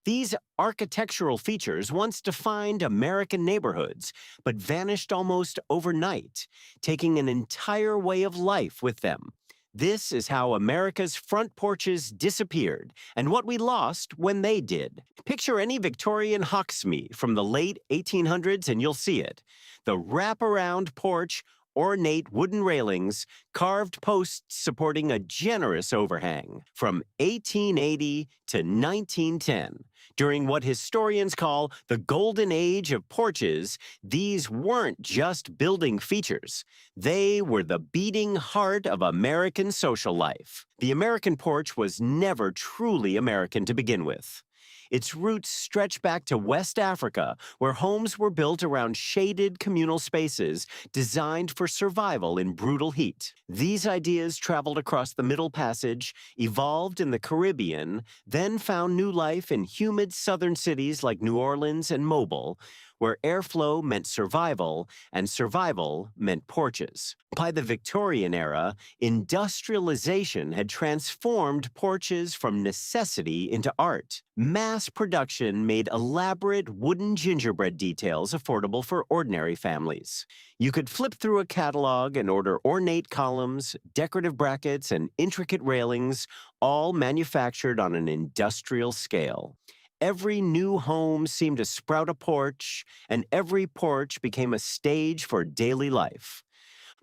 These architectural features once defined American neighborhoods, but vanished almost overnight, taking an entire way of life with them. This is how America's front porches disappeared, and what we lost when they did. Picture any Victorian Hogsmeade from the late 1800s and you'll see it. The wraparound porch, ornate wooden railings, carved posts supporting a generous overhang from 1880 to 1910. During what historians call the golden age of porches, these weren't just building features. They were the beating heart of American social life. The American porch was never truly American to begin with. Its roots stretch back to West Africa, where homes were built around shaded communal spaces designed for survival in brutal heat. These ideas traveled across the Middle Passage, evolved in the Caribbean, then found new life in humid southern cities like New Orleans and Mobile, where airflow meant survival and survival meant porches. By the Victorian era, industrialization had transformed porches from necessity into art. Mass production made elaborate wooden gingerbread details affordable for ordinary families. You could flip through a catalog and order ornate columns, decorative brackets, and intricate railings, all manufactured on an industrial scale. Every new home seemed to sprout a porch, and every porch became a stage for daily life.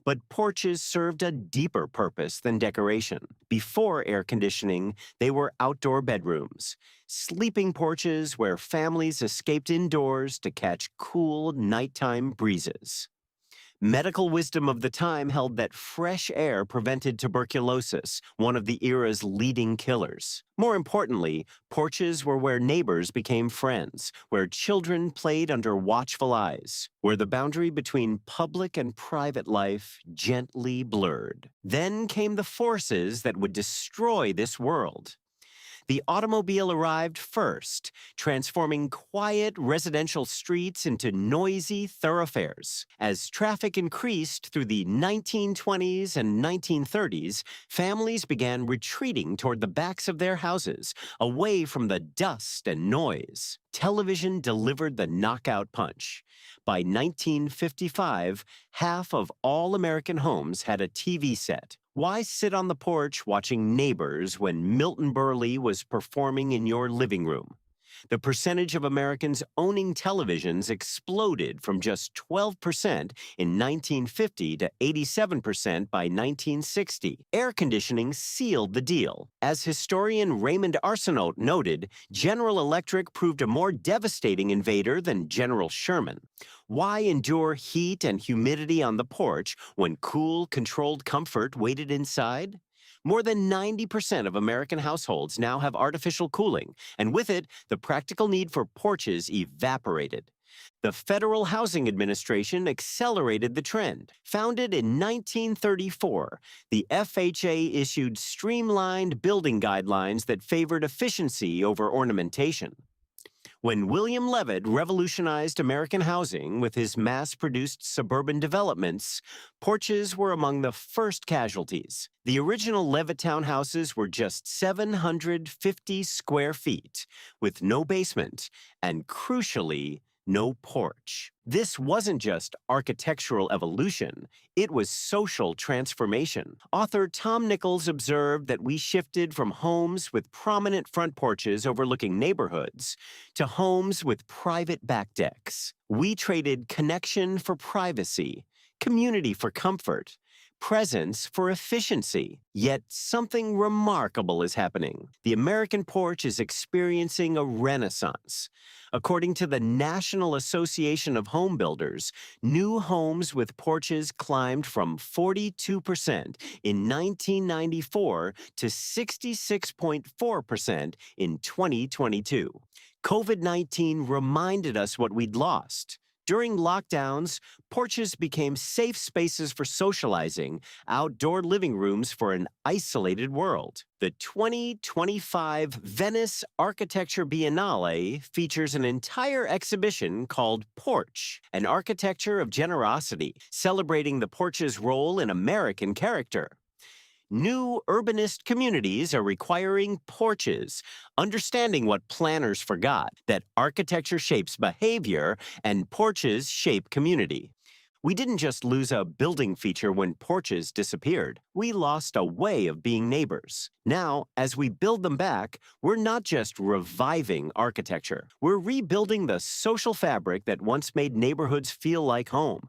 But porches served a deeper purpose than decoration. Before air conditioning, they were outdoor bedrooms, sleeping porches where families escaped indoors to catch cool nighttime breezes. Medical wisdom of the time held that fresh air prevented tuberculosis, one of the era's leading killers. More importantly, porches were where neighbors became friends, where children played under watchful eyes, where the boundary between public and private life gently blurred. Then came the forces that would destroy this world. The automobile arrived first, transforming quiet residential streets into noisy thoroughfares. As traffic increased through the 1920s and 1930s, families began retreating toward the backs of their houses, away from the dust and noise. Television delivered the knockout punch. By 1955, half of all American homes had a TV set. Why sit on the porch watching Neighbors when Milton Berle was performing in your living room? The percentage of Americans owning televisions exploded from just 12% in 1950 to 87% by 1960. Air conditioning sealed the deal. As historian Raymond Arsenault noted, General Electric proved a more devastating invader than General Sherman. Why endure heat and humidity on the porch when cool, controlled comfort waited inside? More than 90% of American households now have artificial cooling, and with it, the practical need for porches evaporated. The Federal Housing Administration accelerated the trend. Founded in 1934, the FHA issued streamlined building guidelines that favored efficiency over ornamentation. When William Levitt revolutionized American housing with his mass-produced suburban developments, porches were among the first casualties. The original Levitt townhouses were just 750 square feet, with no basement, and crucially, no porch. This wasn't just architectural evolution, it was social transformation. Author Tom Nichols observed that we shifted from homes with prominent front porches overlooking neighborhoods to homes with private back decks. We traded connection for privacy, community for comfort, presence for efficiency. Yet something remarkable is happening. The American porch is experiencing a renaissance. According to the National Association of Home Builders, new homes with porches climbed from 42% in 1994 to 66.4% in 2022. COVID-19 reminded us what we'd lost. During lockdowns, porches became safe spaces for socializing, outdoor living rooms for an isolated world. The 2025 Venice Architecture Biennale features an entire exhibition called Porch, an architecture of generosity, celebrating the porch's role in American character. New urbanist communities are requiring porches, understanding what planners forgot, that architecture shapes behavior and porches shape community. We didn't just lose a building feature when porches disappeared. We lost a way of being neighbors. Now, as we build them back, we're not just reviving architecture. We're rebuilding the social fabric that once made neighborhoods feel like home.